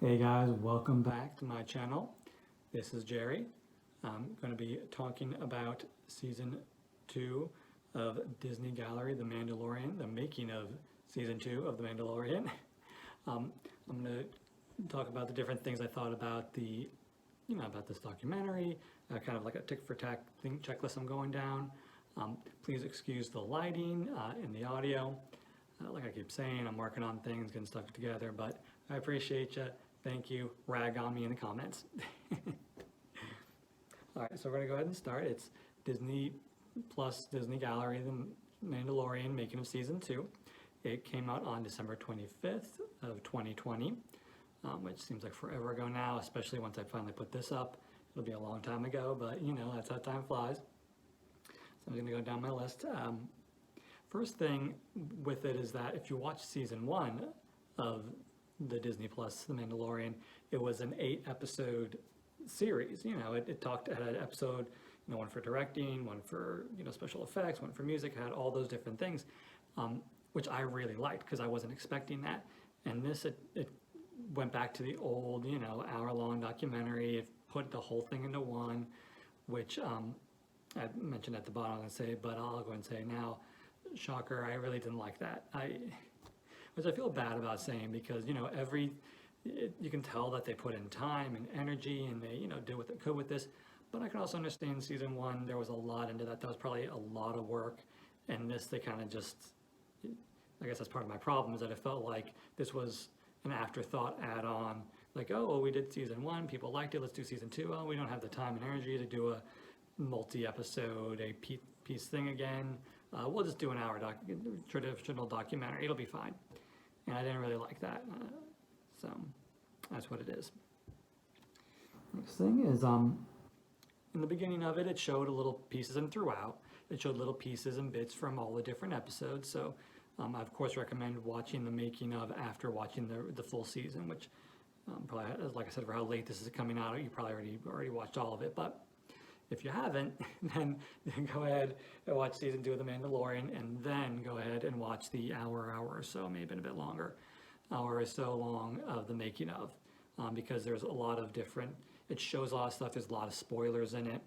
Hey guys, welcome back to my channel. This is Jerry. I'm going to be talking about season 2 of Disney Gallery, The Mandalorian, the making of season 2 of The Mandalorian. I'm going to talk about the different things I thought about about this documentary, kind of like a tick for tack checklist I'm going down. Please excuse the lighting and the audio. Like I keep saying, I'm working on things, getting stuff together, but I appreciate you. Thank you. Rag on me in the comments. All right, so we're gonna go ahead and start. It's Disney plus Disney Gallery, The Mandalorian, making of season 2. It came out on December 25th of 2020, which seems like forever ago now, especially once I finally put this up. It'll be a long time ago, but that's how time flies. So I'm gonna go down my list. First thing with it is that if you watch season 1 of the Disney Plus, The Mandalorian, it was an 8-episode series. It had an episode, one for directing, one for special effects, one for music. It had all those different things, which I really liked because I wasn't expecting that. And this it went back to the old hour-long documentary. It put the whole thing into one, which I mentioned at the bottom. I'm gonna say, but I'll go and say now. Shocker! I really didn't like that. Which I feel bad about saying because you can tell that they put in time and energy and they did what they could with this, but I can also understand season 1 there was a lot into that. That was probably a lot of work, and this they kind of just, I guess that's part of my problem, is that it felt like this was an afterthought add-on, like, oh well, we did season 1, people liked it, let's do season 2. Oh, we don't have the time and energy to do a multi-episode piece thing again. We'll just do an hour traditional documentary, it'll be fine. And I didn't really like that, so that's what it is. Next thing is, in the beginning of it, it showed little pieces, and throughout, it showed little pieces and bits from all the different episodes. So I of course recommend watching the making of after watching the full season, which probably, like I said, for how late this is coming out, you probably already watched all of it. But if you haven't, then go ahead and watch season 2 of The Mandalorian, and then go ahead and watch the hour or so, maybe a bit longer, hour or so long of the making of, because there's a lot of different, it shows a lot of stuff. There's a lot of spoilers in it.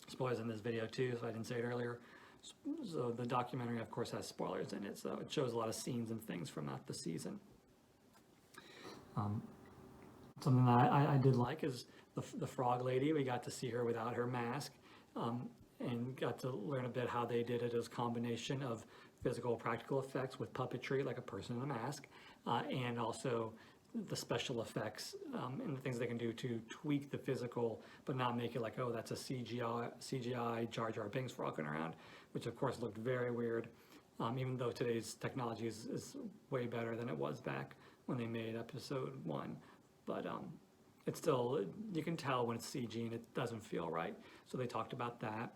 Spoilers in this video too, so I didn't say it earlier. So the documentary, of course, has spoilers in it, so it shows a lot of scenes and things from the season. Something that I did like is the frog lady. We got to see her without her mask, and got to learn a bit how they did it as a combination of physical practical effects with puppetry, like a person in a mask, and also the special effects and the things they can do to tweak the physical, but not make it like, oh, that's a CGI Jar Jar Binks walking around, which of course looked very weird, even though today's technology is way better than it was back when they made episode 1. But it's still, you can tell when it's CG and it doesn't feel right. So they talked about that.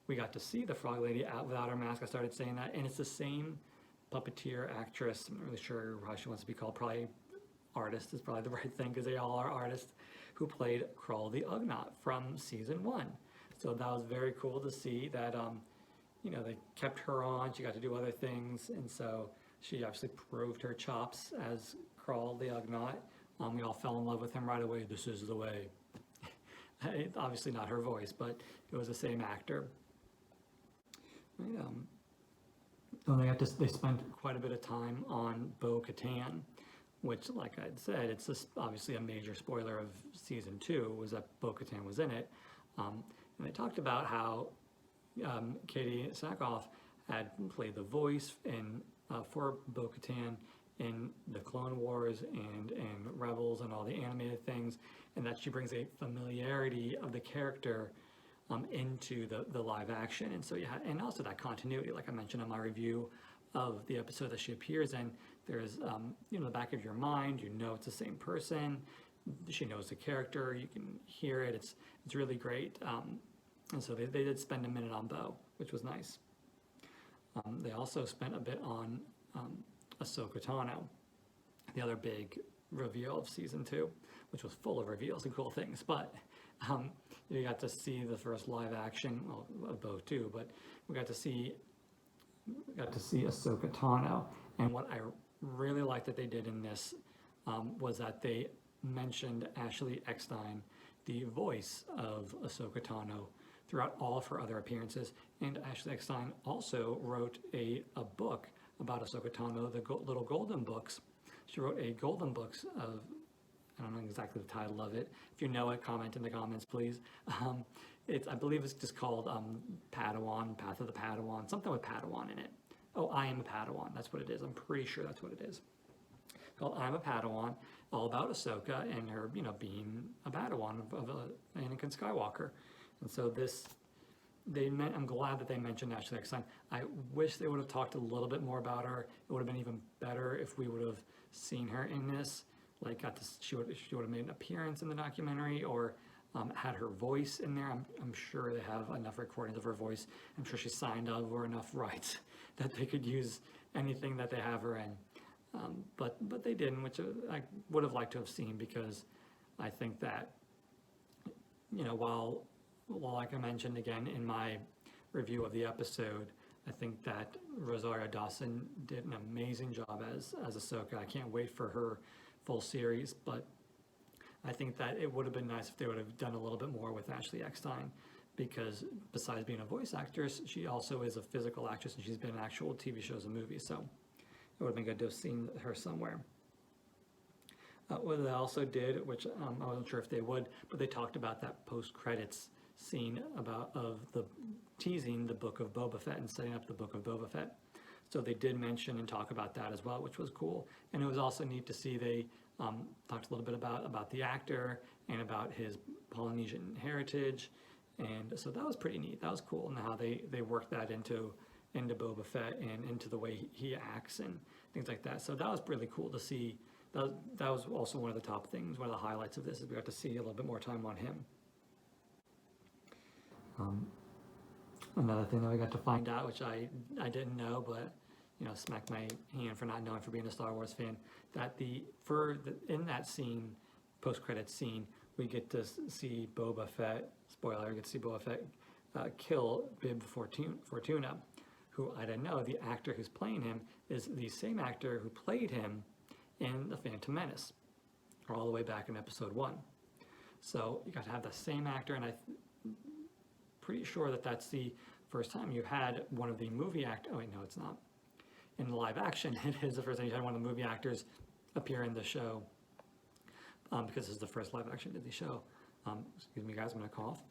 We got to see the frog lady out without her mask. I started saying that, and it's the same puppeteer actress. I'm not really sure how she wants to be called. Probably artist is probably the right thing, because they all are artists, who played Krull the Ugnaught from season 1. So that was very cool to see that, they kept her on. She got to do other things, and so she obviously proved her chops as Krull the Ugnaught. We all fell in love with him right away. This is the way. Obviously not her voice, but it was the same actor. Right, so they spent quite a bit of time on Bo-Katan, which, like I'd said, it's just obviously a major spoiler of season 2, was that Bo-Katan was in it. And they talked about how Katie Sackhoff had played the voice for Bo-Katan in the Clone Wars and Rebels and all the animated things, and that she brings a familiarity of the character into the live action. And so and also that continuity, like I mentioned in my review of the episode that she appears in, there's the back of your mind, it's the same person. She knows the character, you can hear it. It's really great. And so they did spend a minute on Bo, which was nice. They also spent a bit on Ahsoka Tano, the other big reveal of season 2, which was full of reveals and cool things. But you got to see the first live action, of Bo too, but we got to see Ahsoka Tano. And what I really liked that they did in this was that they mentioned Ashley Eckstein, the voice of Ahsoka Tano, throughout all of her other appearances. And Ashley Eckstein also wrote a book about Ahsoka Tano, the Little Golden Books. She wrote a Golden Books of, I don't know exactly the title of it. If you know it, comment in the comments, please. I believe it's just called Padawan, Path of the Padawan, something with Padawan in it. Oh, I Am a Padawan, that's what it is. I'm pretty sure that's what it is. Called I Am a Padawan, all about Ahsoka and her, being a Padawan of Anakin Skywalker. And so I'm glad that they mentioned Ashley Eckstein. I wish they would have talked a little bit more about her. It would have been even better if we would have seen her in this. Like, she would have made an appearance in the documentary, or had her voice in there. I'm sure they have enough recordings of her voice. I'm sure she signed over enough rights that they could use anything that they have her in. But they didn't, which I would have liked to have seen, because I think that, while like I mentioned again in my review of the episode, I think that Rosario Dawson did an amazing job as Ahsoka. I can't wait for her full series, but I think that it would have been nice if they would have done a little bit more with Ashley Eckstein, because besides being a voice actress, she also is a physical actress, and she's been in actual TV shows and movies, so it would have been good to have seen her somewhere. What they also did, which I wasn't sure if they would, but they talked about that post-credits scene of the teasing the book of Boba Fett and setting up the book of Boba Fett. So they did mention and talk about that as well, which was cool. And it was also neat to see they talked a little bit about the actor and about his Polynesian heritage. And so that was pretty neat. That was cool, and how they worked that into Boba Fett and into the way he acts and things like that. So that was really cool to see. That was also one of the top things, one of the highlights of this, is we got to see a little bit more time on him. Another thing that we got to find out, which I didn't know, but smacked my hand for not knowing, for being a Star Wars fan, that in that scene, post-credits scene, we get to see Boba Fett, spoiler, we get to see Boba Fett kill Bib Fortuna, who, I didn't know, the actor who's playing him is the same actor who played him in The Phantom Menace, all the way back in episode 1. So you got to have the same actor, and I'm pretty sure that that's the first time you had one of the movie actors. Oh wait, no, it's not. In the live action, it is the first time you had one of the movie actors appear in the show, because this is the first live action Disney show. Excuse me, guys, I'm gonna cough.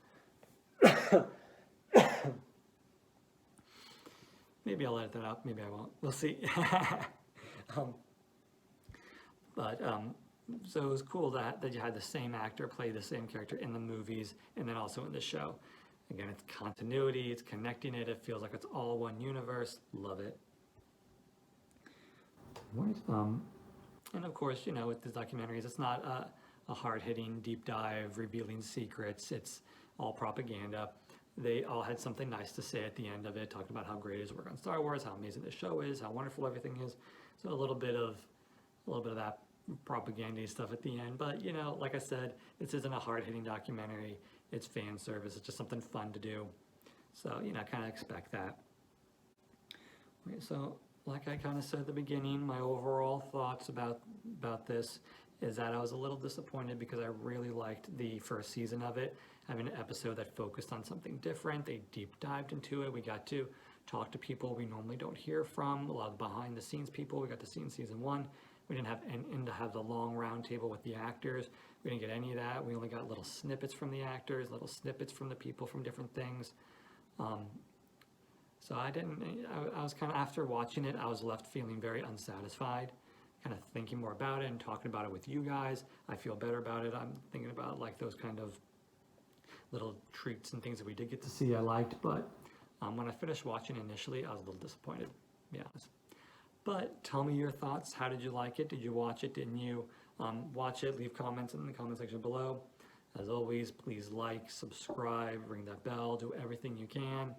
Maybe I'll edit that out. Maybe I won't. We'll see. So it was cool that you had the same actor play the same character in the movies and then also in the show. Again, it's continuity, it's connecting it, it feels like it's all one universe. Love it. Right. And of course, with the documentaries, it's not a hard-hitting, deep dive, revealing secrets. It's all propaganda. They all had something nice to say at the end of it, talking about how great it is to work on Star Wars, how amazing the show is, how wonderful everything is. So a little bit of that propaganda stuff at the end. But like I said, this isn't a hard-hitting documentary. It's fan service. It's just something fun to do. So kind of expect that. Okay, so like I kind of said at the beginning, my overall thoughts about this is that I was a little disappointed, because I really liked the first season of it, having an episode that focused on something different. They deep dived into it. We got to talk to people we normally don't hear from, a lot of behind the scenes people we got to see in season 1. We didn't have the long round table with the actors. We didn't get any of that. We only got little snippets from the actors, little snippets from the people from different things. So I was kind of, after watching it, I was left feeling very unsatisfied, kind of thinking more about it and talking about it with you guys. I feel better about it. I'm thinking about like those kind of little treats and things that we did get to see I liked, but when I finished watching initially, I was a little disappointed, to be honest. But tell me your thoughts. How did you like it? Did you watch it? Didn't you watch it? Leave comments in the comment section below. As always, please like, subscribe, ring that bell, do everything you can.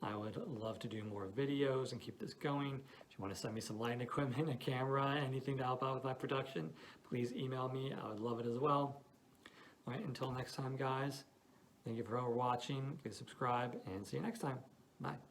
I would love to do more videos and keep this going. If you want to send me some lighting equipment, a camera, anything to help out with my production, please email me. I would love it as well. All right, until next time, guys. Thank you for watching. Please subscribe, and see you next time. Bye.